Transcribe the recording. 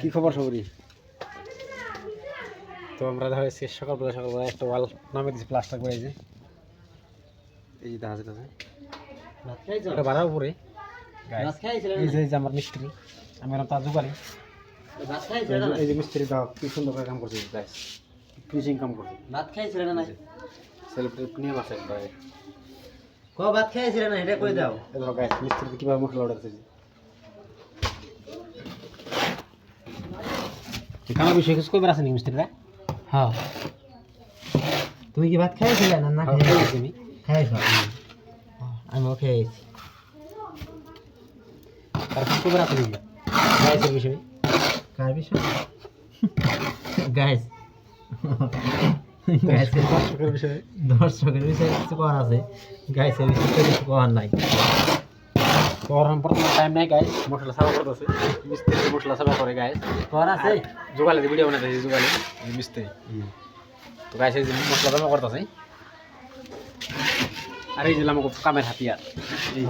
কি খবর সবরই? তো আমরা দেখা যাচ্ছে সকালবেলা একটা ওয়াল নামে দিচ্ছি প্লাস্টার করে, এই যে দেখা যাচ্ছে এটা বাড়ার উপরে এই যে আমার মিস্ত্রি, আমি তার জোগাড়ি, এই যে মিস্ত্রি দাও কি সুন্দর করে কাম করছে, ফিনিশিং কাম করছে। ভাত খাইছিল না? সেলিব্রিটি নিয়ে আসে একবার ভাত খাইছিল না এটা কই দাও। এবার গাইস মিস্ত্রি কিভাবে মশলা অর্ডার দিয়েছে, কামার বিষয় কিছু কইবার আছে নি মিস্ত্রিরা? হ্যাঁ, তুমি কি ভাত খাইছিল না? না খাইছি। তুমি খাইছ? আমিও খেয়েছি। আর কিছু কইবার আছে নি গাইসের বিষয়? কার বিষয়? গাইস দর্শকের বিষয়ে দর্শকের বিষয়ে কিছু করার আছে, গাইসের বিষয়ে কিছু করার নাই। তো ওরকম বর্তমান টাইম নাই গাইস, মশলা সাফা করতেছে মিস্ত্রি, মশলা সাফা করে গাইস করার আছে। জোগালে ভিডিও বানাতে জোগালে মিস্ত্রি, তো গাইস এই যে মশলা জমা করতেছে। আর এই যে আমাকে কামের হাতিয়ার, এই